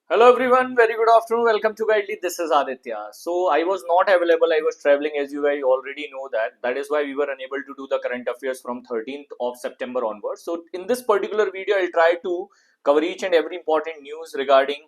Hello everyone, very good afternoon. Welcome to Guidely. This is Aditya. So I was not available. I was traveling, as you guys already know that. That is why we were unable to do the current affairs from 13th of September onwards. So in this particular video, I'll try to cover each and every important news regarding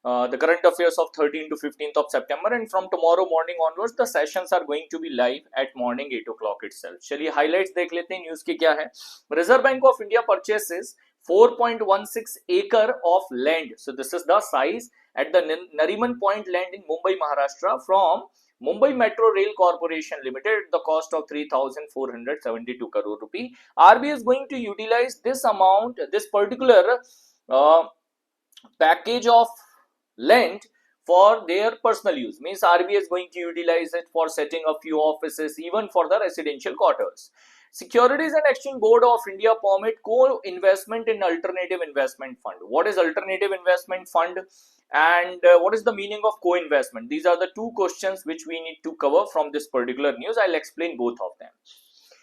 the current affairs of 13th to 15th of September. And from tomorrow morning onwards, the sessions are going to be live at morning 8 o'clock itself. चलिए highlights देख लेते हैं news के क्या है. Reserve Bank of India purchases 4.16 acre of land. So this is the size at the Nariman Point land in Mumbai, Maharashtra from Mumbai Metro Rail Corporation Limited at the cost of 3,472 crore rupee. RBI is going to utilize this amount, this particular package of land for their personal use. Means RBI is going to utilize it for setting a few offices, even for the residential quarters. Securities and Exchange Board of India permit co-investment in alternative investment fund. What is alternative investment fund and what is the meaning of co-investment? These are the two questions which we need to cover from this particular news. I'll explain both of them.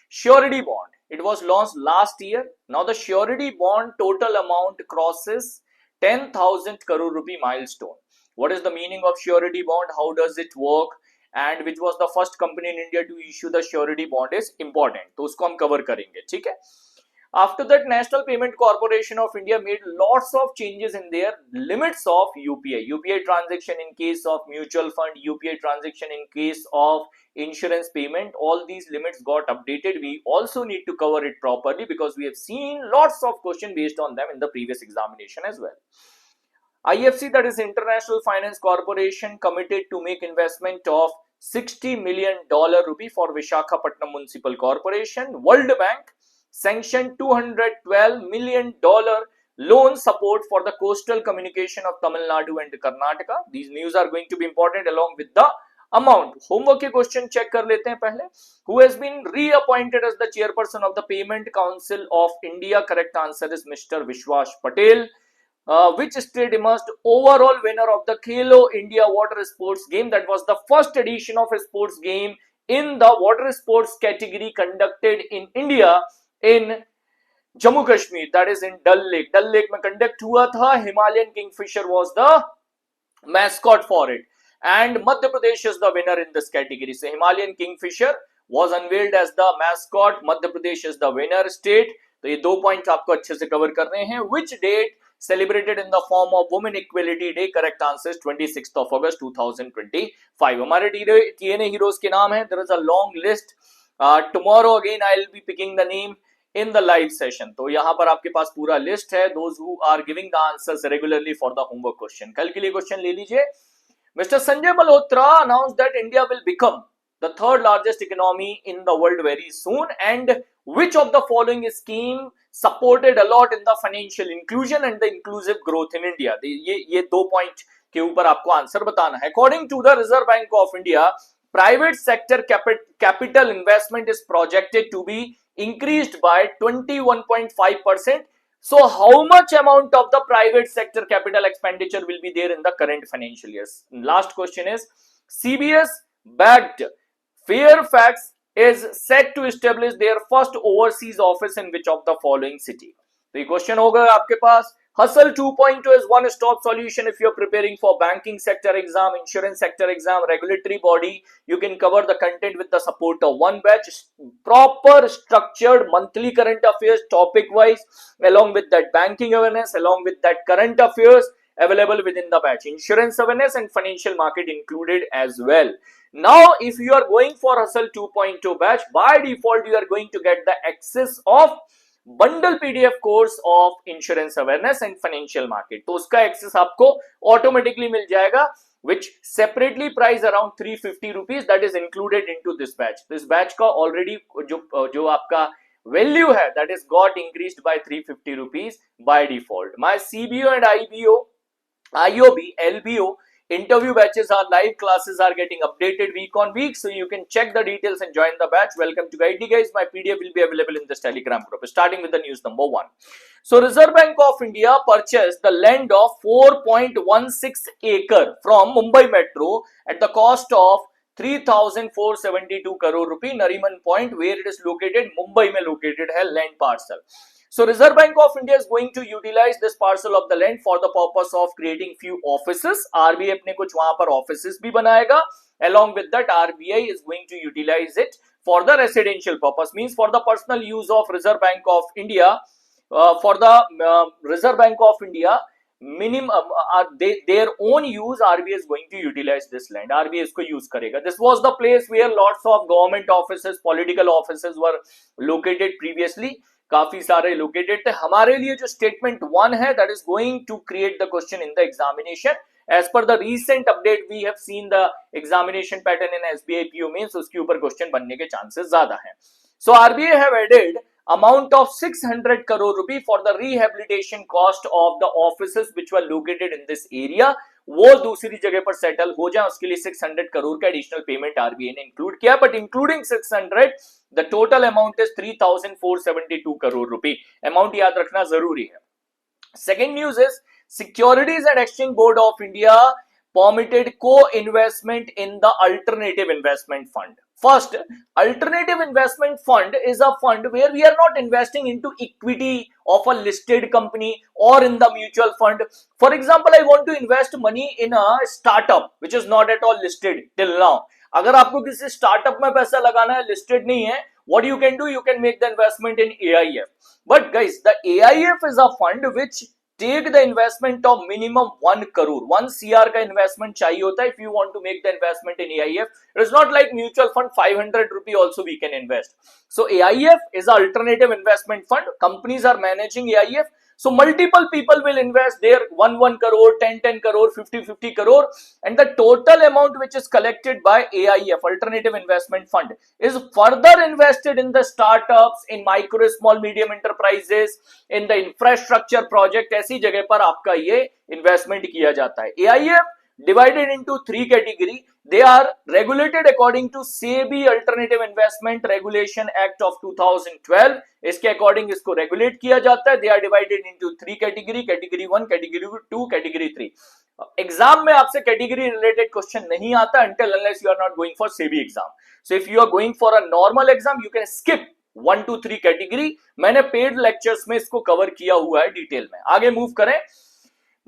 Surety bond. It was launched last year. Now the surety bond total amount crosses 10,000 crore rupee milestone. What is the meaning of surety bond? How does it work? And which was the first company in India to issue the surety bond is important. तो उसको हम cover करेंगे, ठीक है? After that, National Payment Corporation of India made lots of changes in their limits of UPI transaction in case of mutual fund, UPI transaction in case of insurance payment. All these limits got updated. We also need to cover it properly because we have seen lots of questions based on them in the previous examination as well. IFC, that is International Finance Corporation, committed to make investment of $60 million rupee for Visakhapatnam Municipal Corporation. World Bank sanctioned $212 million loan support for the coastal communication of Tamil Nadu and Karnataka. These news are going to be important along with the amount. Homework के question check कर लेते हैं पहले. Who has been reappointed as the chairperson of the Payment Council of India? Correct answer is Mr. Vishwas Patel. Which state emerged overall winner of the Khelo India Water Sports Game? That was the first edition of a sports game in the water sports category conducted in India in Jammu Kashmir, that is in Dal Lake. Dal Lake में conduct हुआ था. Himalayan Kingfisher was the mascot for it, and Madhya Pradesh is the winner in this category. So Himalayan Kingfisher was unveiled as the mascot. Madhya Pradesh is the winner state. तो ये दो point आपको अच्छे से cover करने हैं. Which date celebrated in the form of Women Equality Day? Correct answer is 26th of August 2025. हमारे TNA heroes के नाम है. There is a long list. Tomorrow again I will be picking the name in the live session. तो यहाँ पर आपके पास पूरा list है. Those who are giving the answers regularly for the homework question. कल के लिए क्वेश्चन ले लीजिए. Mr. Sanjay Malhotra announced that India will become the third largest economy in the world very soon, and which of the following scheme supported a lot in the financial inclusion and the inclusive growth in India? ये दो point के ऊपर आपको answer बताना है. According to the Reserve Bank of India, private sector capital investment is projected to be increased by 21.5%. So how much amount of the private sector capital expenditure will be there in the current financial years? Last question is, CBS backed Fairfax is set to establish their first overseas office in which of the following city? तो ये question होगा आपके पास. Hustle 2.0 is one stop solution if you're preparing for banking sector exam, insurance sector exam, regulatory body. You can cover the content with the support of one batch, proper structured monthly current affairs topic wise, along with that banking awareness, along with that current affairs available within the batch, insurance awareness and financial market included as well. Now if you are going for Hustle 2.0 batch, by default you are going to get the access of bundle PDF course of insurance awareness and financial market. तो उसका access आपको automatically मिल जाएगा, which separately price around 350 rupees, that is included into this batch. This batch का already जो आपका value है, that is got increased by 350 rupees by default. My CBO and IBO, IOB, LBO interview batches are live. Classes are getting updated week on week, so you can check the details and join the batch. Welcome to Guidely guys. My PDF will be available in this Telegram group. Starting with the news number 1. So Reserve Bank of India purchased the land of 4.16 acre from Mumbai Metro at the cost of 3,472 crore rupee. Nariman Point, where it is located, Mumbai में located है land parcel. So Reserve Bank of India is going to utilize this parcel of the land for the purpose of creating few offices. RBI अपने कुछ वहां पर offices भी बनाएगा. Along with that, RBI is going to utilize it for the residential purpose, means for the personal use of Reserve Bank of India. For the Reserve Bank of India, minimum their own use, RBI is going to utilize this land. RBI इसको use करेगा. This was the place where lots of government offices, political offices were located previously. काफी सारे located थे. हमारे लिए जो statement 1 है, that is going to create the question in the examination. As per the recent update we have seen the examination pattern in SBI PO means उसके ऊपर question बनने के चांसेस ज्यादा हैं. So RBI have added amount of 600 crore rupee for the rehabilitation cost of the offices which were located in this area. वो दूसरी जगह पर सेटल हो जाए, उसके लिए 600 करोड़ का एडिशनल पेमेंट आरबीआई ने इंक्लूड किया. But including 600 the total amount is 3472 crore रुपए. अमाउंट याद रखना जरूरी है. Second news is securities and exchange board of India permitted co-investment in the alternative investment fund. First, alternative investment fund is a fund where we are not investing into equity of a listed company or in the mutual fund. For example, I want to invest money in a startup which is not at all listed till now. अगर आपको किसी startup में पैसा लगाना है, listed नहीं है, what you can do, you can make the investment in AIF. But guys, the AIF is a fund which take the investment of minimum 1 crore. 1 CR का investment चाहिए होता है if you want to make the investment in AIF. It is not like mutual fund 500 rupee also we can invest. So AIF is an alternative investment fund. Companies are managing AIF. So multiple people will invest there, 1 crore, 10 crore, 50 crore, and the total amount which is collected by AIF, Alternative Investment Fund, is further invested in the startups, in micro, small, medium enterprises, in the infrastructure project. ऐसी जगह पर आपका ये investment किया जाता है. AIF divided into 3 category. They are regulated according to SEBI Alternative Investment Regulation Act of 2012. इसके according इसको रेगुलेट किया जाता है. They are divided into 3 category. Category 1, Category 2, Category 3. Exam में आपसे कैटेगरी रिलेटेड क्वेश्चन नहीं आता until unless you are not going for SEBI exam. So if you are going for a normal exam, you can skip 1 to 3 category. मैंने paid lectures में इसको cover किया हुआ है डिटेल में. आगे मूव करें.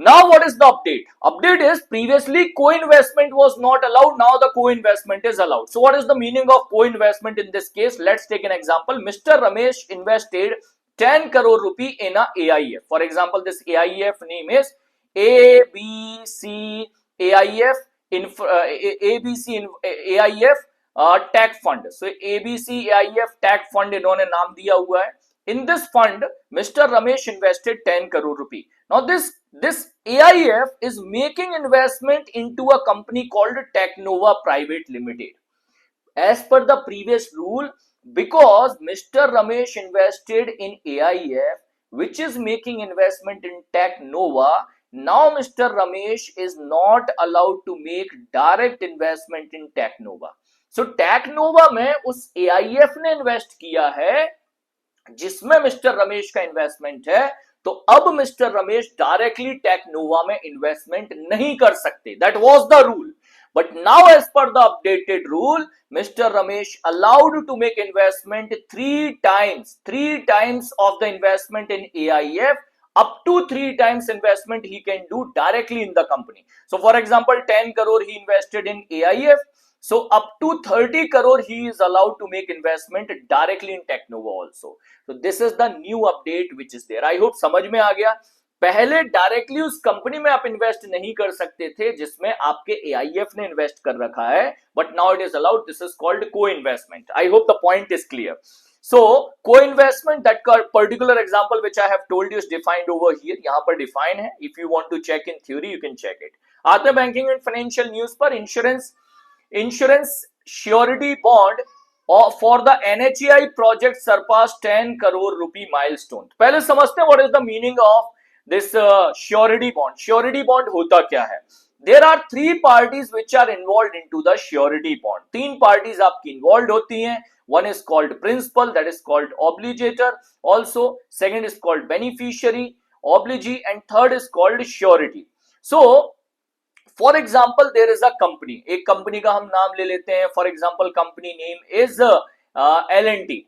Now what is the update? Update is previously co-investment was not allowed. Now the co-investment is allowed. So what is the meaning of co-investment in this case? Let's take an example. Mr. Ramesh invested 10 crore rupee in a AIF. For example, this AIF name is ABC AIF AIF Tech Fund. So ABC AIF Tech Fund इन्होंने नाम दिया हुआ है. In this fund, Mr. Ramesh invested 10 crore rupee. Now this AIF is making investment into a company called Technova Private Limited. As per the previous rule, because Mr. Ramesh invested in AIF, which is making investment in Technova, now Mr. Ramesh is not allowed to make direct investment in Technova. So Technova में उस AIF ने invest किया है जिसमें mister Ramesh का investment है, तो अब मिस्टर रमेश डायरेक्टली टेक्नोवा में इन्वेस्टमेंट नहीं कर सकते. That was the rule. But now as per the updated rule, mister Ramesh allowed to make investment 3 times of the investment in AIF. Up to 3 times investment he can do directly in the company. So for example, 10 crore he invested in AIF. So up to 30 crore he is allowed to make investment directly in Technova also. So this is the new update which is there. I hope समझ में आ गया. पहले directly उस company में आप invest नहीं कर सकते थे जिसमें आपके AIF ने इन्वेस्ट कर रखा है, but now it is allowed. This is called co-investment. I hope the point is clear. So co-investment, that particular example which I have told you is defined over here. यहाँ पर define है. If you want to check in theory, you can check it. आते हैं banking and financial news पर. Insurance surety bond for the NHAI project surpassed 10 crore rupee milestone. पहले समझते हैं what is the meaning of this surety bond. Surety bond होता क्या है? There are 3 parties which are involved into the surety bond. 3 parties आपकी involved होती हैं. One is called principal, that is called obligator. Also, second is called beneficiary, obligee, and third is called surety. So, for example, there is a company. एक company का हम नाम ले लेते हैं. For example, company name is L&T.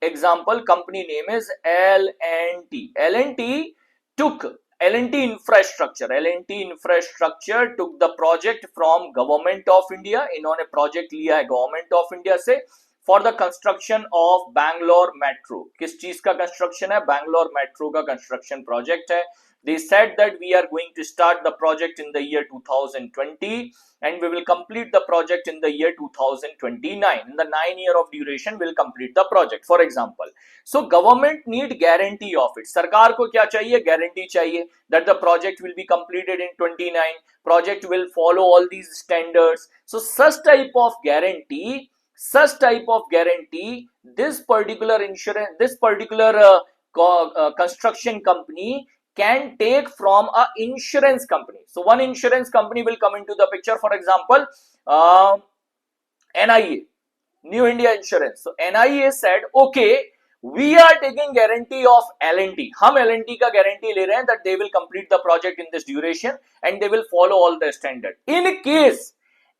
example, company name is L&T. L&T took L&T Infrastructure. L&T Infrastructure took the project from Government of India. इन्होंने project लिया है Government of India से for the construction of Bangalore Metro. किस चीज का construction है? Bangalore Metro का construction project है. They said that we are going to start the project in the year 2020 and we will complete the project in the year 2029. In the 9 year of duration, we'll complete the project. For example, so government need guarantee of it. सरकार को क्या चाहिए? Guarantee चाहिए that the project will be completed in 29. Project will follow all these standards. So such type of guarantee, this particular insurance, this particular construction company can take from a insurance company. So one insurance company will come into the picture. For example, NIA, New India Insurance. So NIA said, okay, we are taking guarantee of L&T. हम L&T का guarantee ले रहे हैं that they will complete the project in this duration and they will follow all the standard. In case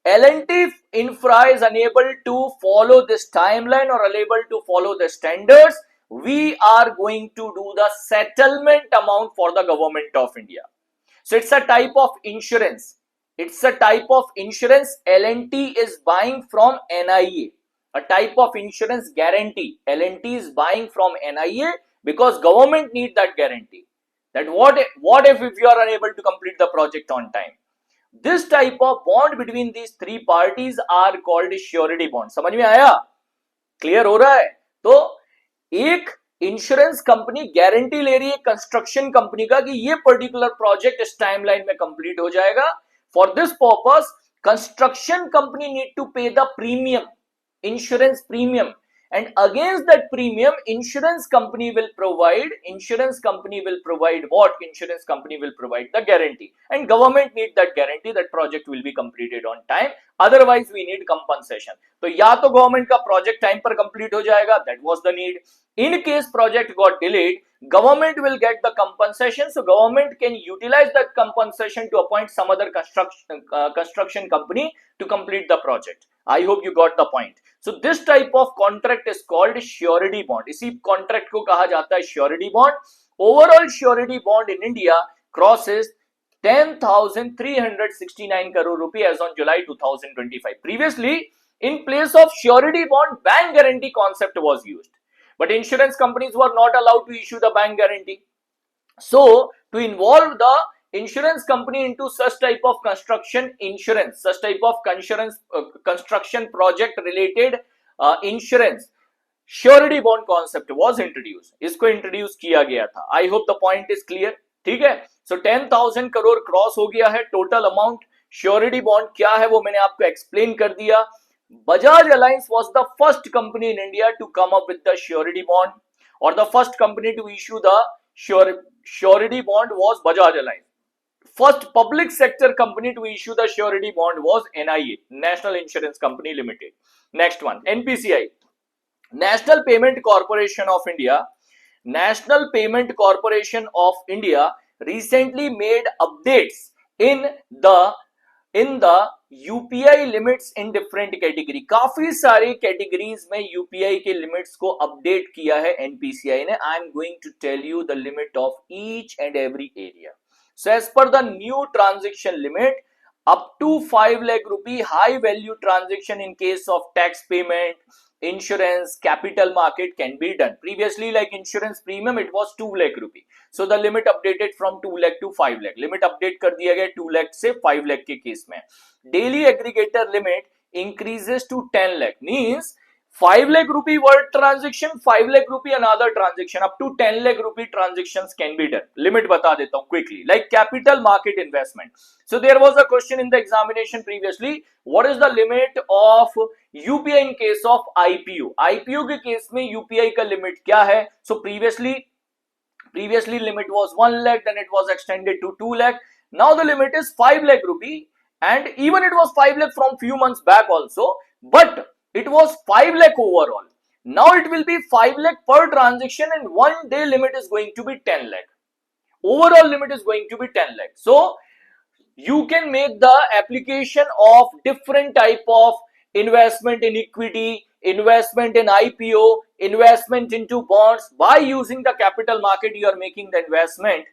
L&T Infra is unable to follow this timeline or unable to follow the standards, we are going to do the settlement amount for the Government of India. So it's a type of insurance. It's a type of insurance L&T is buying from NIA. A type of insurance guarantee L&T is buying from NIA because government need that guarantee. That what if you are unable to complete the project on time? This type of bond between these three parties are called surety bond. समझ में आया? Clear हो रहा है? तो एक insurance company guarantee ले रही है कंस्ट्रक्शन कंपनी का कि ये पर्टिकुलर प्रोजेक्ट इस टाइमलाइन में कंप्लीट हो जाएगा. For this purpose construction company need to pay the premium, insurance premium, and against that premium insurance company will provide what? Insurance company will provide the guarantee, and government need that guarantee that project will be completed on time, otherwise we need compensation. तो या तो government का project time पर complete हो जाएगा, that was the need. In case project got delayed, government will get the compensation, so government can utilize that compensation to appoint some other construction company to complete the project. I hope you got the point. So this type of contract is called surety bond. इसी contract को कहा जाता है surety bond. Overall surety bond in India crosses 10,369 crore rupee as on July 2025. Previously, in place of surety bond, bank guarantee concept was used, but insurance companies were not allowed to issue the bank guarantee. So to involve the insurance company into such type of construction insurance, such type of construction project related insurance, surety bond concept was introduced. इसको introduce किया गया था. I hope the point is clear. ठीक है? So 10,000 crore cross हो गया है total amount. Surety bond क्या है वो मैंने आपको एक्सप्लेन कर दिया. Bajaj Alliance was the first company in India to come up with the surety bond, or the first company to issue the surety bond was Bajaj Alliance. First public sector company to issue the surety bond was NIA, National Insurance Company Limited. Next one, NPCI, National Payment Corporation of India. National Payment Corporation of India recently made updates in the UPI limits in different category. काफी सारे categories में UPI के limits को update किया है NPCI ने. I am going to tell you the limit of each and every area. So as per the new transaction limit, up to 5 lakh rupee high value transaction in case of tax payment, insurance, capital market can be done. Previously, like insurance premium, it was 2 lakh rupee. So the limit updated from 2 lakh to 5 lakh. Limit update कर दिया गया 2 lakh से 5 lakh के case में. Daily aggregator limit increases to 10 lakh. Means 5 lakh rupee word transaction, 5 lakh rupee another transaction, up to 10 lakh rupee transactions can be done. Limit बता देता हूँ quickly. Like capital market investment. So there was a question in the examination previously. What is the limit of UPI in case of IPO? IPO के case में UPI का limit क्या है? So previously limit was 1 lakh, then it was extended to 2 lakh. Now the limit is 5 lakh rupee, and even it was 5 lakh from few months back also, but it was 5 lakh overall. Now it will be 5 lakh per transaction, and 1 day limit is going to be 10 lakh. Overall limit is going to be 10 lakh. So you can make the application of different type of investment in equity, investment in IPO, investment into bonds. By using the capital market, you are making the investment.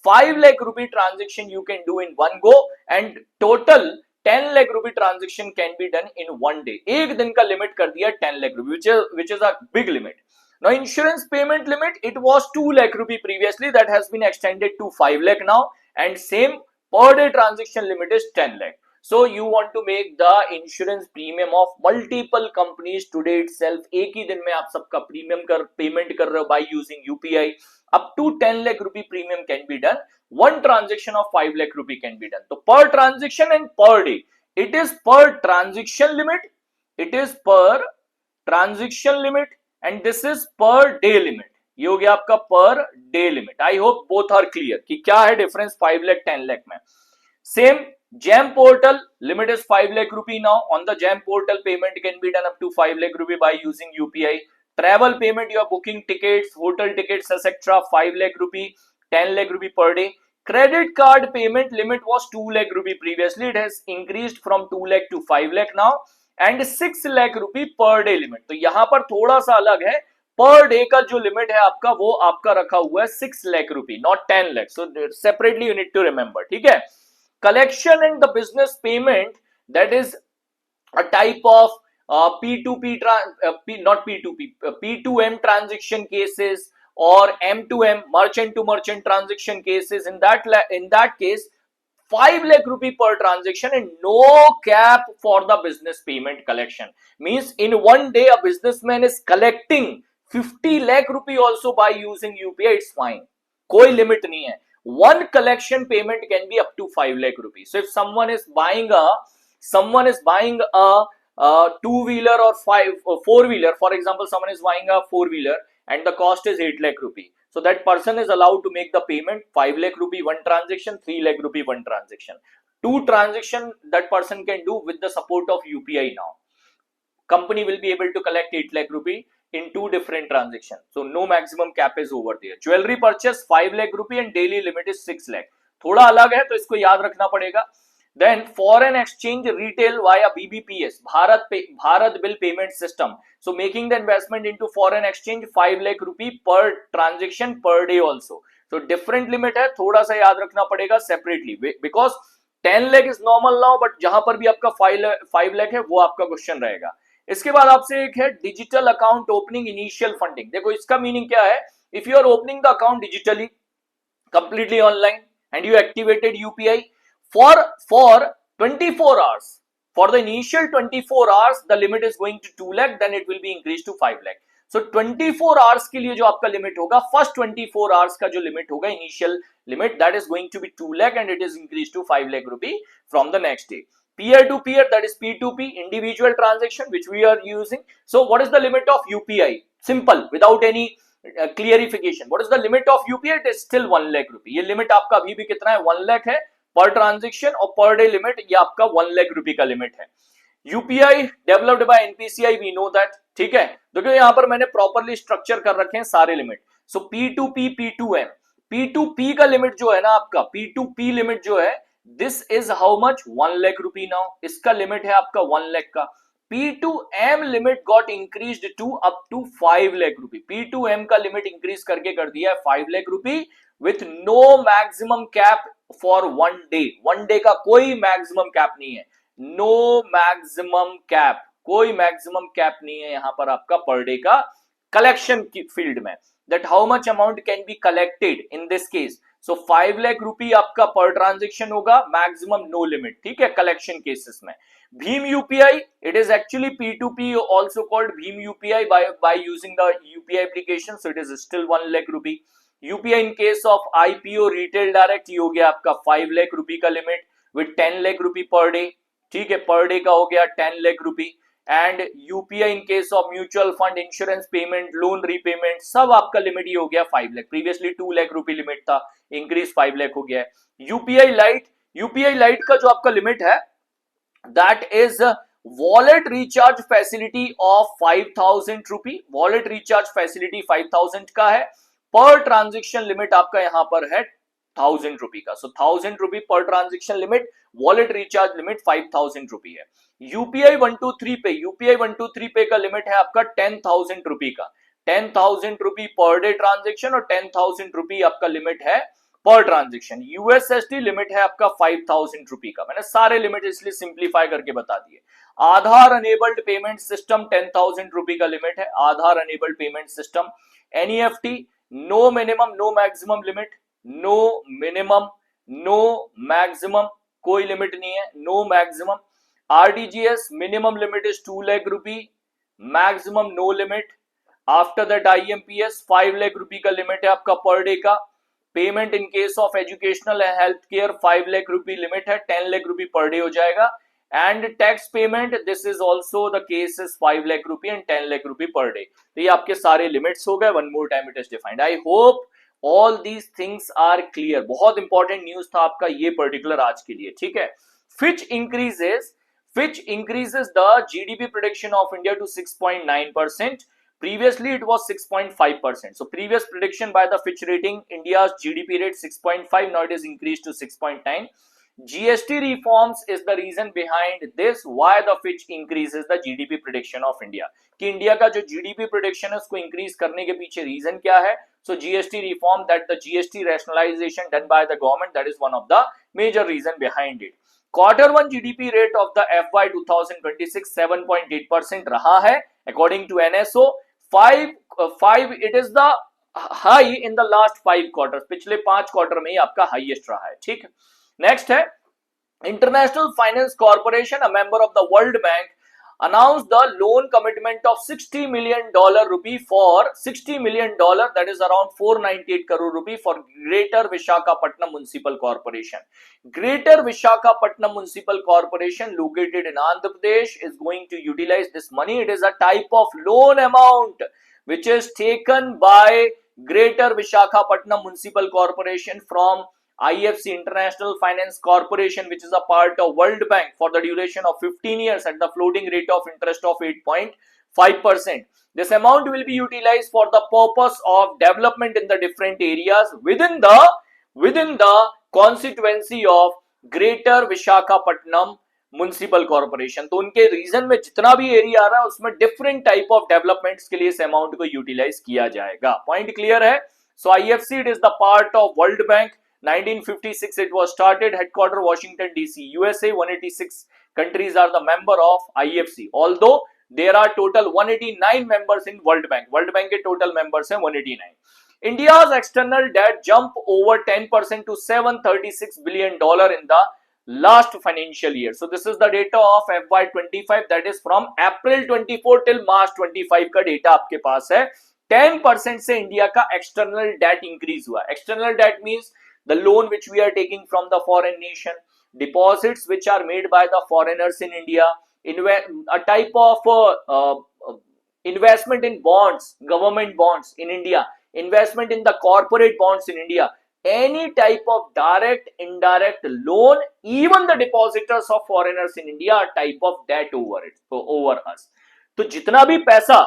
5 lakh rupee transaction you can do in one go, and total 10 lakh rupee transaction can be done in one day. एक दिन का limit कर दिया 10 lakh rupee, which is a big limit. Now insurance payment limit, it was 2 lakh rupee previously, that has been extended to 5 lakh now, and same per day transaction limit is 10 lakh. So you want to make the insurance premium of multiple companies today itself. एक ही दिन में आप सबका premium payment कर रहे हो by using UPI. Up to 10 lakh rupee premium can be done. One transaction of 5 lakh rupee can be done. So per transaction and per day. It is per transaction limit. It is per transaction limit and this is per day limit. ये हो गया आपका per day limit. I hope both are clear कि क्या है difference 5 lakh 10 lakh में. Same GeM portal limit is 5 lakh rupee now. On the GeM portal, payment can be done up to 5 lakh rupee by using UPI. Travel payment, you are booking tickets, hotel tickets, etc. 5 lakh rupee, 10 lakh rupee per day. Credit card payment limit was 2 lakh rupee previously. It has increased from 2 lakh to 5 lakh now. And 6 lakh rupee per day limit. तो यहाँ पर थोड़ा सा अलग है. पर day का जो लिमिट है आपका, वो आपका रखा हुआ है 6 lakh rupee, not 10 lakh. So separately you need to remember. ठीक है. Collection and the business payment, that is a type of P2P, not P2P, P2M transaction cases or M2M, merchant to merchant transaction cases. In that case, 5 lakh rupee per transaction and no cap for the business payment collection. Means in one day a businessman is collecting 50 lakh rupee also by using UPI. It's fine. कोई limit नहीं है. One collection payment can be up to 5 lakh rupees. So if someone is buying a two-wheeler or four-wheeler, for example, someone is buying a four-wheeler and the cost is 8 lakh rupee. So that person is allowed to make the payment 5 lakh rupee one transaction, 3 lakh rupee one transaction. Two transaction that person can do with the support of UPI now. Company will be able to collect 8 lakh rupee in two different transactions. So no maximum cap is over there. Jewelry purchase 5 lakh rupee and daily limit is 6 lakh. थोड़ा अलग है तो इसको याद रखना पड़ेगा. Then foreign exchange retail via BBPS, Bharat Bill Payment System. So making the investment into foreign exchange 5 lakh rupee per transaction per day also. So different limit है, थोड़ा सा याद रखना पड़ेगा separately because 10 lakh is normal now, but जहां पर भी आपका 5 lakh है वो आपका क्वेश्चन रहेगा. इसके बाद आपसे एक है digital account opening initial funding. देखो इसका मीनिंग क्या है. If you are opening the account digitally, completely online, and you activated UPI for 24 hours, for the initial 24 hours the limit is going to 2 lakh, then it will be increased to 5 lakh. So 24 hours के लिए जो आपका limit होगा, first 24 hours का जो limit होगा initial limit, that is going to be 2 lakh and it is increased to 5 lakh rupee from the next day. Peer to peer, that is P2P, individual transaction, which we are using. So what is the limit of UPI? Simple, without any clarification. What is the limit of UPI? It is still 1 lakh rupee. ये limit आपका अभी भी कितना है? 1 lakh है per transaction, और per day limit ये आपका 1 लाख रुपए का लिमिट है. UPI developed by NPCI, we know that. ठीक है, देखो यहां पर मैंने प्रॉपर्ली स्ट्रक्चर कर रखे हैं सारे लिमिट. सो P2P, P2M. P2P का लिमिट जो है ना आपका, P2P लिमिट जो है, this is how much? 1 lakh rupee now. इसका लिमिट है आपका 1 लाख का. P2M limit got increased to up to 5 lakh rupee. P2M का लिमिट इंक्रीज करके कर दिया है 5 lakh rupee with no maximum cap for one day. One day का कोई मैक्सिमम कैप नहीं है. नो मैक्सिमम कैप, कोई मैक्सिमम कैप नहीं है यहां पर आपका पर डे का कलेक्शन की फील्ड में. That how much amount can be collected in this case. So 5 lakh rupee आपका पर ट्रांजेक्शन होगा, मैक्सिमम नो लिमिट. ठीक है, कलेक्शन केसेस में. Bheem UPI, it is actually P2P, also called Bheem UPI by using the UPI application. So it is still 1 lakh rupee. UPI in case of IPO retail direct, ये हो गया आपका 5 lakh rupee का limit with 10 lakh rupee per day. ठीक है, पर day का हो गया 10 lakh rupee. And UPI in case of mutual fund, insurance payment, loan repayment, सब आपका लिमिट ये हो गया 5 lakh. Previously 2 lakh rupee limit था, इंक्रीज 5 लाख हो गया है. UPI लाइट का जो आपका लिमिट है, that is wallet recharge facility of 5000 rupee. wallet recharge facility 5000 का है. पर ट्रांजेक्शन लिमिट आपका यहां पर है ₹1000 का। सो ₹1000 per transaction limit, wallet recharge limit ₹5000 है। यूपीआई 123 पे का लिमिट है आपका ₹10,000 का। ₹10,000 पर डे ट्रांजेक्शन और ₹10,000 आपका लिमिट है पर ट्रांजेक्शन। यूएसएसडी लिमिट है आपका ₹5,000 का। मैंने सारे लिमिट इसलिए सिंप्लीफाई करके बता दिए। आधार अनेबल्ड पेमेंट सिस्टम ₹10,000 का लिमिट है। Aadhaar enabled payment system. NEFT no minimum no maximum limit, no minimum no maximum, कोई लिमिट नहीं है, no maximum. RTGS minimum limit is 2 lakh rupee, maximum no limit. After that IMPS 5 lakh rupee का limit है आपका per day का। Payment in case of educational and health care 5 lakh rupee limit है, 10 lakh rupee per day हो जाएगा। And tax payment this is also the case is 5 lakh rupee and 10 lakh rupee per day. तो ये आपके सारे लिमिट्स हो गए। One more time it is defined. I hope all these things are clear. बहुत important news था आपका ये पर्टिकुलर आज के लिए, ठीक है। Fitch increases the GDP prediction of India to 6.9%. Previously, it was 6.5%. So, previous prediction by the Fitch rating, India's GDP rate 6.5, now it is increased to 6.9. GST reforms is the reason behind this. Why the Fitch increases the GDP prediction of India? कि India का जो GDP prediction है उसको increase करने के पीछे reason क्या है? So, GST reform, that the GST rationalization done by the government, that is one of the major reason behind it. Q1 GDP rate of the FY 2026 7.8% रहा है according to NSO. 5 it is the high in the last 5 quarters. पिछले 5 quarter में ही आपका highest रहा है, ठीक है। Next है international finance corporation, a member of the world bank, announced the loan commitment of $60 million rupee for $60 million, that is around 498 crore rupee for Greater Visakhapatnam Municipal Corporation. Greater Visakhapatnam Municipal Corporation located in Andhra Pradesh is going to utilize this money. It is a type of loan amount which is taken by Greater Visakhapatnam Municipal Corporation from IFC International Finance Corporation, which is a part of World Bank, for the duration of 15 years at the floating rate of interest of 8.5%. This amount will be utilized for the purpose of development in the different areas within the constituency of Greater Visakhapatnam municipal corporation. तो उनके reason में जितना भी area आ रहा है उसमें different type of developments के लिए इस अमाउंट को यूटिलाइज किया जाएगा। पॉइंट क्लियर है। So IFC it is the part of world bank. 1956 it was started, headquarter Washington DC, USA. 186 countries are the member of IFC, although there are total 189 members in World Bank. World Bank के total members हैं 189. India's external debt jump over 10% to $736 billion in the last financial year. So this is the data of FY25, that is from April 24 till March 25 का data आपके पास है। 10% से India का external debt increase हुआ। External that means the loan which we are taking from the foreign nation, deposits which are made by the foreigners in India, a type of investment in bonds, government bonds in India, investment in the corporate bonds in India, any type of direct, indirect loan, even the depositors of foreigners in India are type of debt over us. तो जितना भी पैसा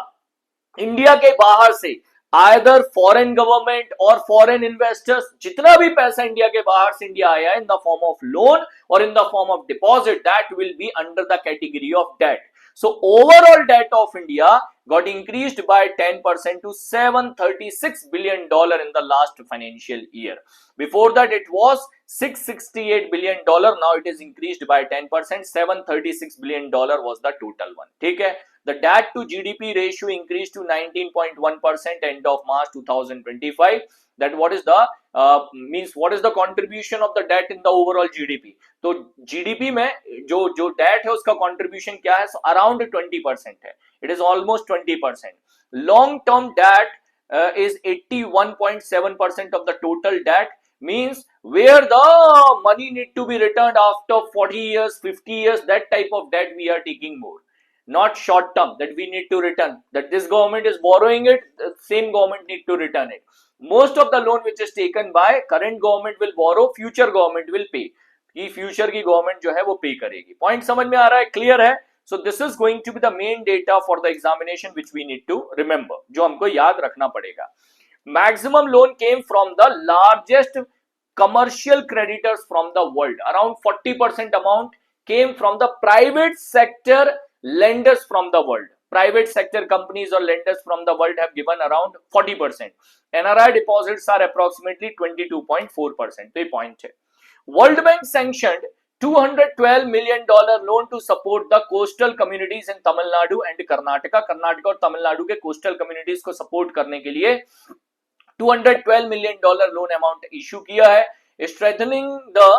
India के बाहर से either foreign government or foreign investors, जितना भी पैसा इंडिया के बाहर से इंडिया आया in the form of loan or in the form of deposit, that will be under the category of debt. So overall debt of India got increased by 10% to $736 billion in the last financial year. Before that it was $668 billion. Now it is increased by 10%. $736 billion was the total one. ठीक है। The debt to GDP ratio increased to 19.1% end of March 2025. That what is the means what is the contribution of the debt in the overall GDP? तो GDP में जो debt है उसका contribution क्या है? So around 20% है. It is almost 20%. Long term debt is 81.7% of the total debt. Means where the money need to be returned after 40 years, 50 years, that type of debt we are taking more. Not short term that we need to return, that this government is borrowing it, the same government need to return it. Most of the loan which is taken by current government will borrow, future government will pay. कि future की government जो है वो पे करेगी। Point समझ में आ रहा है, क्लियर है। So this is going to be the main data for the examination which we need to remember, जो हमको याद रखना पड़ेगा। Maximum loan came from the largest commercial creditors from the world. Around 40% amount came from the private sector lenders from the world. Private sector companies or lenders from the world have given around 40%. NRI deposits are approximately 22.4%. तो ये point है. World Bank sanctioned $212 million loan to support the coastal communities in Tamil Nadu and Karnataka. Karnataka और तमिलनाडु के coastal communities को support करने के लिए $212 million loan amount issue किया है, strengthening the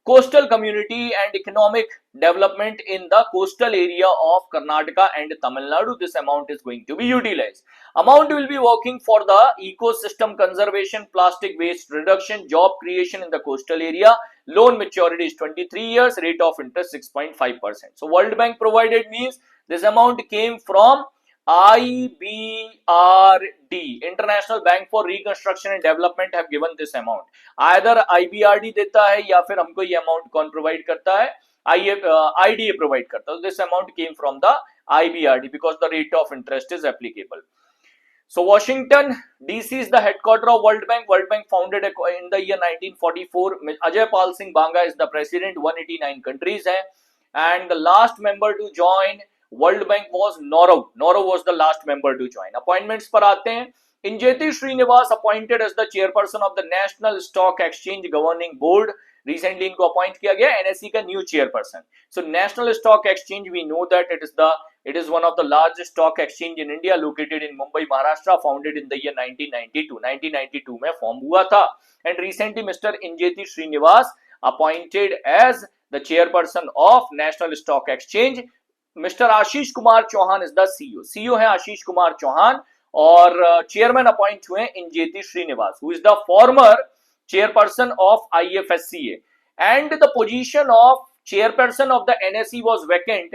coastal community and economic development in the coastal area of Karnataka and Tamil Nadu. This amount is going to be utilized. Amount will be working for the ecosystem conservation, plastic waste reduction, job creation in the coastal area. Loan maturity is 23 years, rate of interest 6.5%. So World Bank provided means this amount came from IBRD, International Bank for Reconstruction and Development, have given this amount. Either IBRD देता है या फिर हमको ये amount कौन provide करता है, IDA provide करता है. So this amount came from the IBRD because the rate of interest is applicable. So Washington DC is the headquarter of World Bank. World Bank founded in the year 1944. Ajay Pal Singh Banga is the president. 189 countries hai, and the last member to join World Bank was Norway. Norway was the last member to join. Appointments पर आते हैं. Injeti Srinivas appointed as the chairperson of the National Stock Exchange Governing Board. Recently इनको appoint किया गया NSE का new chairperson. So National Stock Exchange, we know that it is one of the largest stock exchange in India, located in Mumbai, Maharashtra, founded in the year 1992. 1992 में form हुआ था. And recently Mr. Injeti Srinivas appointed as the chairperson of National Stock Exchange. Mr. Ashish Kumar Chauhan is the CEO. CEO है Ashish Kumar Chauhan और chairman appoint हुए Injeti Srinivas, who is the former chairperson of IFSCA, and the position of chairperson of the NSE was vacant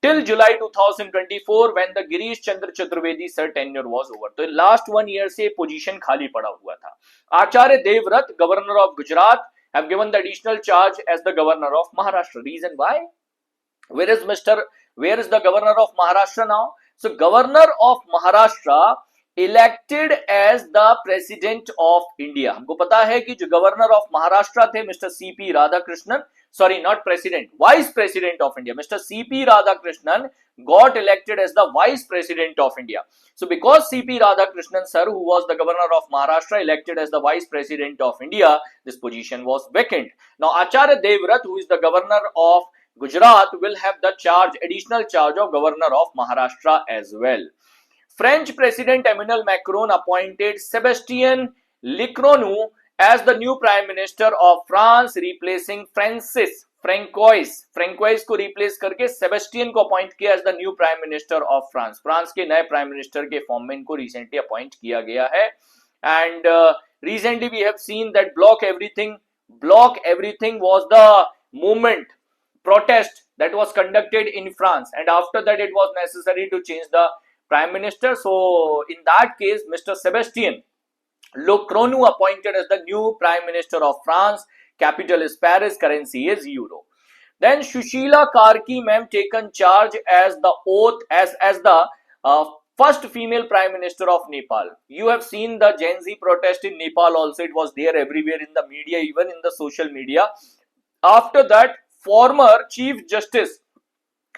till July 2024 when the Girish Chandra Chaturvedi sir tenure was over. तो last 1 year से position खाली पड़ा हुआ था. Acharya Devvrat, governor of Gujarat, have given the additional charge as the governor of Maharashtra. Reason why? Where is the governor of Maharashtra now? So governor of Maharashtra elected as the president of India. हमको पता है कि जो governor of Maharashtra थे Mr. C.P. Radhakrishnan, sorry, not president, vice president of India, Mr. C.P. Radhakrishnan got elected as the vice president of India. So because C.P. Radhakrishnan sir, who was the governor of Maharashtra, elected as the vice president of India, this position was vacant. Now Acharya Devvrat, who is the governor of Gujarat, will have the additional charge of governor of Maharashtra as well. French President Emmanuel Macron appointed Sébastien Lecornu as the new Prime Minister of France, replacing Francis Francois. Francois को replace करके Sébastien को appoint किया as the new Prime Minister of France. France के नए Prime Minister के form में इनको recently appoint किया गया है. And recently we have seen that Block Everything was the movement, protest that was conducted in France, and after that it was necessary to change the Prime Minister. So in that case, Mr. Sébastien Lecornu appointed as the new Prime Minister of France. Capital is Paris, currency is Euro. Then Sushila Karki ma'am taken charge as the oath as the first female Prime Minister of Nepal. You have seen the Gen Z protest in Nepal also. It was there everywhere in the media, even in the social media. After that, former Chief Justice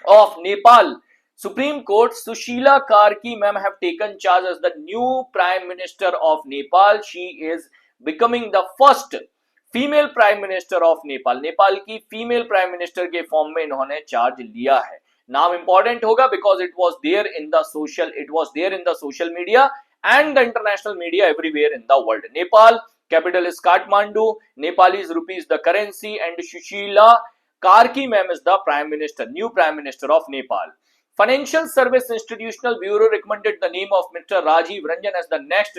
of Nepal Supreme Court Sushila Karki ma'am have taken charge as the new Prime Minister of Nepal. She is becoming the first female Prime Minister of Nepal. Nepal की female Prime Minister के form में इन्होंने charge लिया है. Naam important होगा because it was there in the social media and the international media everywhere in the world. Nepal capital is Kathmandu. Nepalese rupee is the currency, and Sushila Karki ma'am is the Prime Minister, new Prime Minister of Nepal. Financial Service Institutional Bureau recommended the name of Mr. Rajiv Ranjan as the next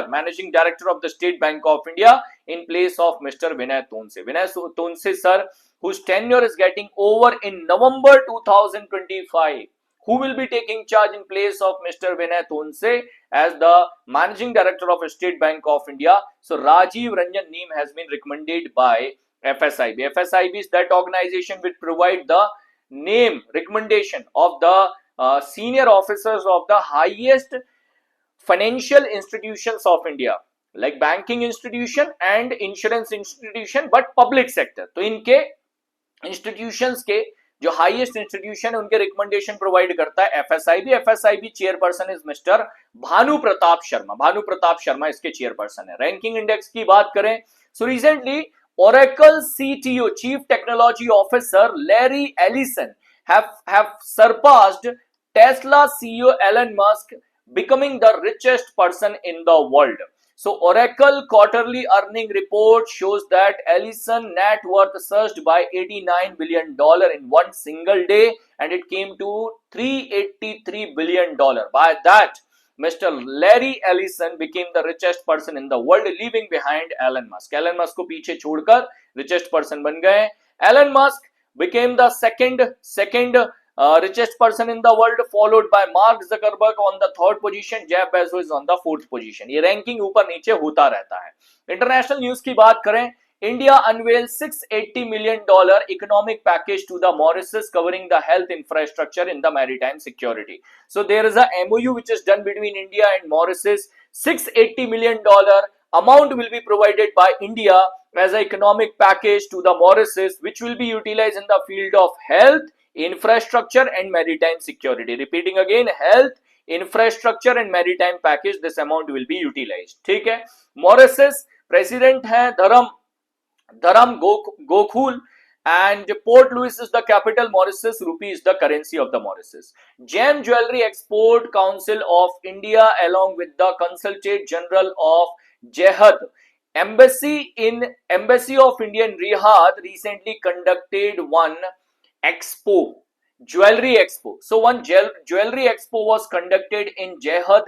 managing director of the State Bank of India in place of Mr. Vinay Tonse. Vinay Tonse sir, whose tenure is getting over in November 2025, who will be taking charge in place of Mr. Vinay Tonse as the managing director of State Bank of India. So Rajiv Ranjan name has been recommended by FSIB. FSIB is that organization which provide the name recommendation of the senior officers of the highest financial institutions of India. like banking institution and insurance institution, but public sector. तो इनके institutions के जो highest institution है उनके recommendation provide करता है FSIB. FSIB chairperson is mister Bhanu Pratap Sharma. Bhanu Pratap Sharma इसके chairperson है. रैंकिंग इंडेक्स की बात करें, so recently Oracle CTO, Chief Technology Officer Larry Ellison have surpassed Tesla CEO Elon Musk, becoming the richest person in the world. So Oracle quarterly earning report shows that Ellison net worth surged by $89 billion in one single day, and it came to $383 billion. By that, Mr. Larry Ellison became the richest person in the world, leaving behind Elon Musk. Elon Musk को पीछे छोड़कर richest person बन गए. Elon Musk became the second richest person in the world, followed by Mark Zuckerberg on the third position. Jeff Bezos is on the fourth position. ये ranking ऊपर नीचे होता रहता है. International news की बात करें, India unveils $680 million economic package to the Mauritius, covering the health infrastructure in the maritime security. So there is a MOU which is done between India and Mauritius. $680 million amount will be provided by India as an economic package to the Mauritius, which will be utilized in the field of health, infrastructure and maritime security. Repeating again, health, infrastructure and maritime package, this amount will be utilized. ठीक है. Mauritius president है Dharam Gokhul, and Port Louis is the capital. Mauritius rupee is the currency of the Mauritius. Gem Jewelry Export Council of India, along with the Consulate General of Jehad Embassy of India in Riyadh, recently conducted one expo, jewelry expo. So one jewelry expo was conducted in Jehad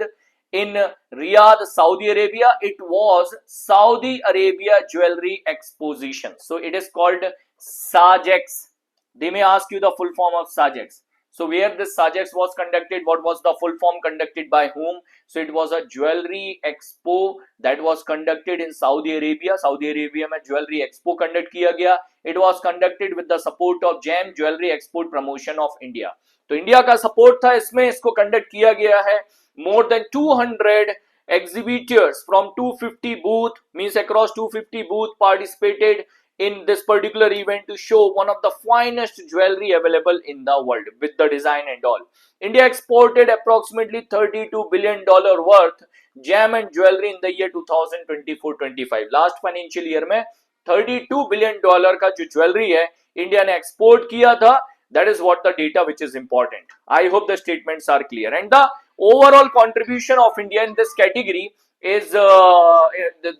in Riyadh, Saudi Arabia. It was Saudi Arabia Jewelry Exposition. So it is called SAJEX. They may ask you the full form of SAJEX. So where this SAJEX was conducted, what was the full form, conducted by whom? So it was a jewelry expo that was conducted in Saudi Arabia. Saudi Arabia में jewelry expo conduct किया गया. It was conducted with the support of GEM, Jewelry Export Promotion of India. तो India का support था इसमें, इसको conduct किया गया है. More than 200 exhibitors from 250 booth, means across 250 booth, participated in this particular event to show one of the finest jewelry available in the world with the design and all. India exported approximately $32 billion worth gem and jewelry in the year 2024-25. Last financial year में $32 billion का जो jewellery है India ने export किया था. That is what the data which is important. I hope the statements are clear. And the overall contribution of India in this category is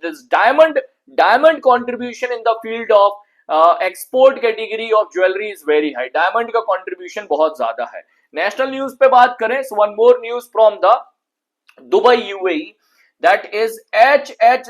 this diamond contribution in the field of export category of jewelry is very high. Diamond का contribution बहुत ज़्यादा है. National news पे बात करें, so one more news from the Dubai UAE, that is H.H.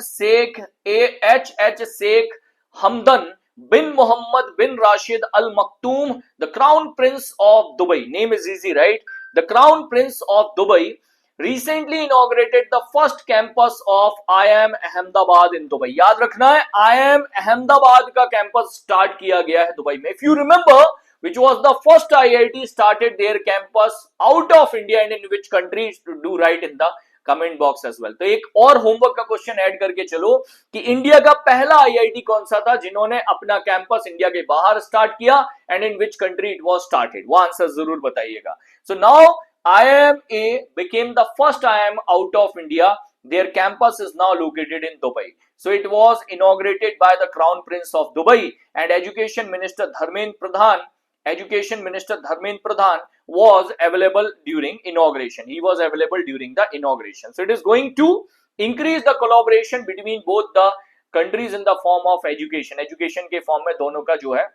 Sheikh Hamdan bin Mohammed bin Rashid Al Maktoum, the Crown Prince of Dubai. Name is easy, right? The Crown Prince of Dubai recently inaugurated the first campus of IIM Ahmedabad in Dubai. याद रखना है, IIM Ahmedabad का campus start किया गया है Dubai में. If you remember, which was the first IIT started their campus out of India, and in which countries, to do write in the comment box as well. तो एक और homework का question add करके चलो कि India का पहला IIT कौन सा था जिन्होंने अपना कैंपस इंडिया के बाहर स्टार्ट किया, and in which country it was started. वो आंसर जरूर बताइएगा. So now IIMA became the first IIM out of India. Their campus is now located in Dubai. So it was inaugurated by the Crown Prince of Dubai, and Education Minister Dharmendra Pradhan was available during inauguration. He was available during the inauguration. So it is going to increase the collaboration between both the countries in the form of education. Education के form में दोनों का जो है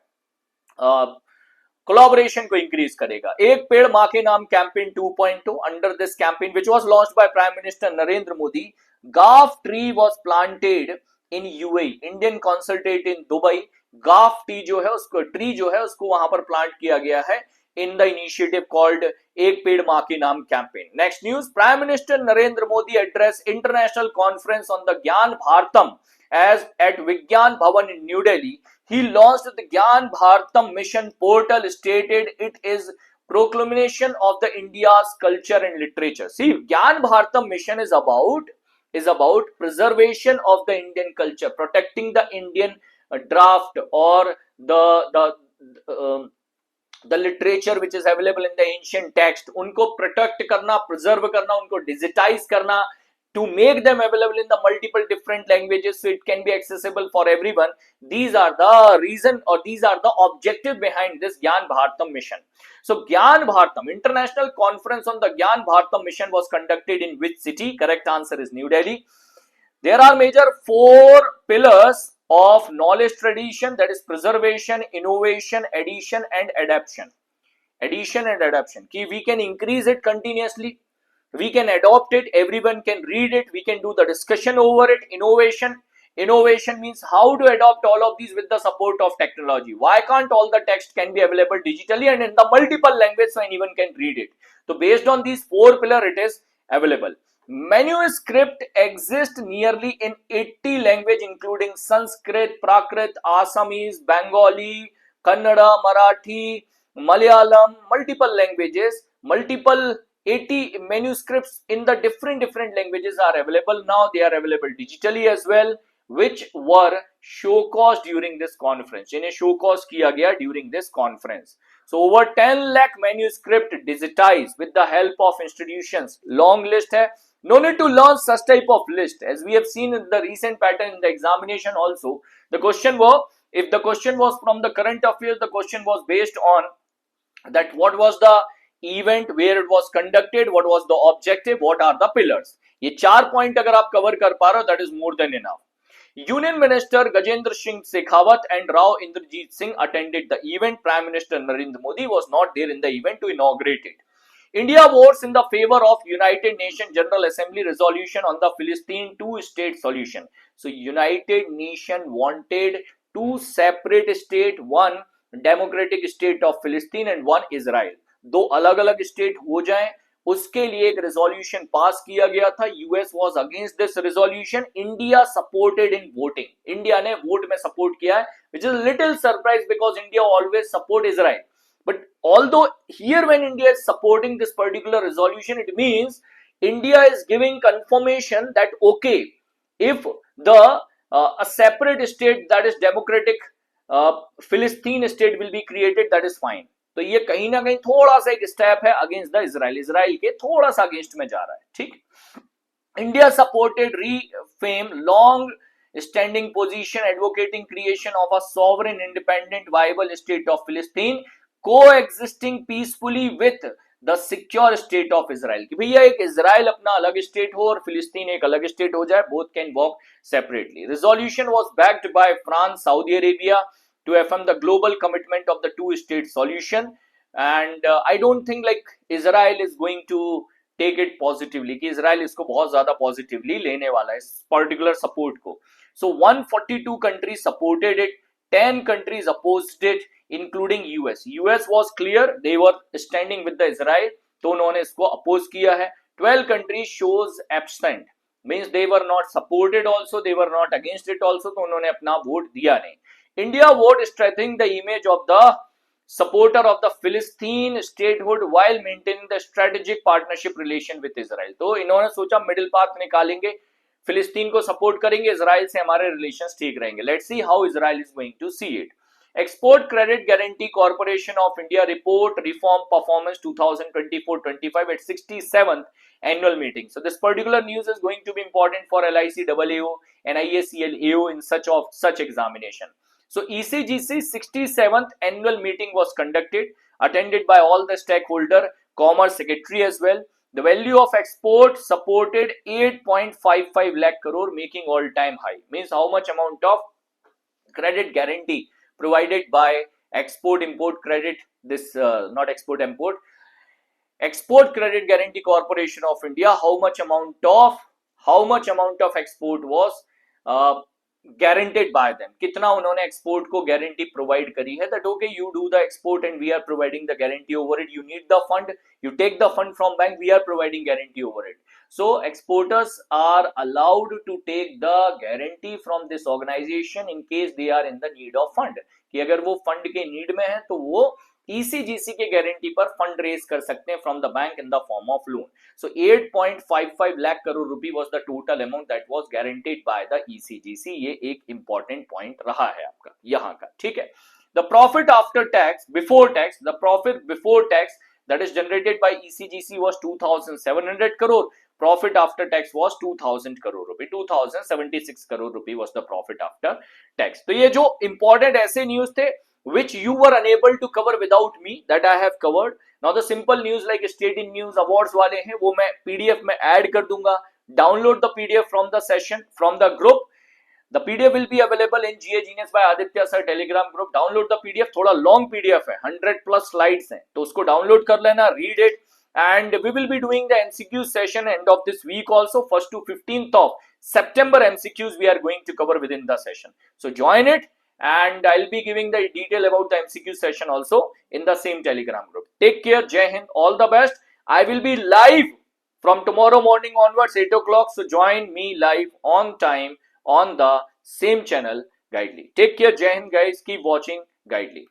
collaboration को increase करेगा. एक पेड़ माँ के नाम campaign 2.2. Under this campaign, which was launched by Prime Minister Narendra Modi, Gaf tree was planted in UAE. Indian consulate in Dubai. गाफ T जो है उसको ट्री जो है उसको वहां पर प्लांट किया गया है इन द इनिशिएटिव कॉल्ड एक पेड़ मां के नाम campaign. Next news, prime minister Narendra Modi address international conference on the Gyan Bharatam as at Vigyan Bhavan in New Delhi. He launched the Gyan Bharatam mission portal, stated it is proclamation of the India's culture and literature. See, Gyan Bharatam mission is about is about preservation of the Indian culture, protecting the Indian draft or the literature which is available in the ancient text, unko protect karna, preserve karna, unko digitize karna, to make them available in the multiple different languages so it can be accessible for everyone. These are the reason, or these are the objective behind this Gyan Bharatam mission. So Gyan Bharatam, international conference on the Gyan Bharatam mission was conducted in which city? Correct answer is New Delhi. There are major four pillars of knowledge tradition, that is preservation, innovation, addition and adaptation. Addition and adaptation. Ki we can increase it continuously, we can adopt it, everyone can read it, we can do the discussion over it. Innovation means how to adopt all of these with the support of technology. Why can't all the text can be available digitally and in the multiple language so anyone can read it? So based on these four pillars, it is available. Manuscript exist nearly in 80 language including Sanskrit, Prakrit, Assamese, Bengali, Kannada, Marathi, Malayalam, multiple languages, multiple 80 manuscripts in the different languages are available now. They are available digitally as well, which were showcased during this conference. इन्हें showcase किया गया during this conference. So over 10 lakh manuscript digitized with the help of institutions. Long list है. No need to learn such type of list, as we have seen in the recent pattern in the examination also. The question was, if the question was from the current affairs, the question was based on that what was the event, where it was conducted, what was the objective, what are the pillars. ये चार point अगर आप cover कर पा रहे हो, that is more than enough. Union Minister Gajendra Singh Shekhawat and Rao Inderjit Singh attended the event. Prime Minister Narendra Modi was not there in the event to inaugurate it. India votes in the favor of United Nations General Assembly resolution on the Philistine two-state solution. So United Nations wanted two separate states, one democratic state of Philistine and one Israel. दो अलग अलग state हो जाएं, उसके लिए एक resolution pass किया गया था. US was against this resolution. India supported in voting. India ने वोट में सपोर्ट किया है, which is little surprise because India always support Israel. But although here when India is supporting this particular resolution, it means India is giving confirmation that okay, if the a separate state, that is democratic Philistine state will be created, that is fine. तो ये कहीं ना कहीं थोड़ा सा एक step है against the Israel. Israel के थोड़ा सा अगेंस्ट में जा रहा है. ठीक. India supported reaffirm long standing position advocating creation of a sovereign independent viable state of Philistine coexisting peacefully with the secure state of Israel. कि भैया एक इजराइल अपना अलग स्टेट हो और फिलिस्तीन एक अलग स्टेट हो जाए, both can walk separately. Resolution was backed by France, Saudi Arabia to affirm the global commitment of the two-state solution, and I don't think like Israel is going to take it positively कि Israel इसको बहुत ज्यादा positively लेने वाला है इस particular support को. So 142 countries supported it, 10 countries opposed it, including US. US was clear, they were standing with the Israel, तो उन्होंने इसको oppose किया है. 12 countries shows absent, means they were not supported also, they were not against it also, तो उन्होंने अपना vote दिया नहीं. India vote strengthening the image of the supporter of the Philistine statehood while maintaining the strategic partnership relation with Israel. तो इन्होंने सोचा middle path निकालेंगे, फिलिस्तीन को सपोर्ट करेंगे, इजराइल से हमारे रिलेशंस ठीक रहेंगे. Let's see how Israel is going to see it. Export credit guarantee corporation of India report reform performance 2024-25 at 67th annual meeting. So this particular news is going to be important for LIC, AAO and IACL AO in such examination. So ECGC 67th annual meeting was conducted, attended by all the stakeholder, commerce secretary as well. The value of export supported 8.55 lakh crore, making all-time high. Means how much amount of credit guarantee provided by export-import credit, this not export-import, export credit guarantee corporation of India, how much amount of export was guaranteed by them, कितना उन्होंने export को guarantee provide करी है. That okay, you do the export and we are providing the guarantee over it. You need the fund, you take the fund from bank, we are providing guarantee over it. So exporters are allowed to take the guarantee from this organization in case they are in the need of fund, कि अगर वो fund के need में है तो वो ECGC के guarantee पर फंड रेज कर सकते हैं from the bank in the form of loan. So 8.55 lakh crore rupee was the total amount that was guaranteed by the ECGC. ये एक important point रहा है आपका यहाँ का, ठीक है. The profit after tax, before tax, the profit before tax that is generated by ECGC was 2,700 crore. Profit after tax was 2,000 crore rupee. 2,076 crore rupee was the profit after tax. तो ये जो important ऐसे news थे which you were unable to cover without me, that I have covered. Now the simple news like state in news awards वाले हैं वो मैं PDF में add कर दूंगा. Download the PDF from the session, from the group. The PDF will be available in GA Genius by Aditya Sir Telegram group. Download the PDF. थोड़ा long PDF है, 100 plus slides हैं, तो उसको download कर लेना, read it. And we will be doing the MCQ session end of this week also. 1st to 15th of September MCQs we are going to cover within the session. So join it. And I'll be giving the detail about the MCQ session also in the same Telegram group. Take care. Jai Hind. All the best. I will be live from tomorrow morning onwards, 8 o'clock. So join me live on time on the same channel, Guidely. Take care. Jai Hind, guys. Keep watching Guidely.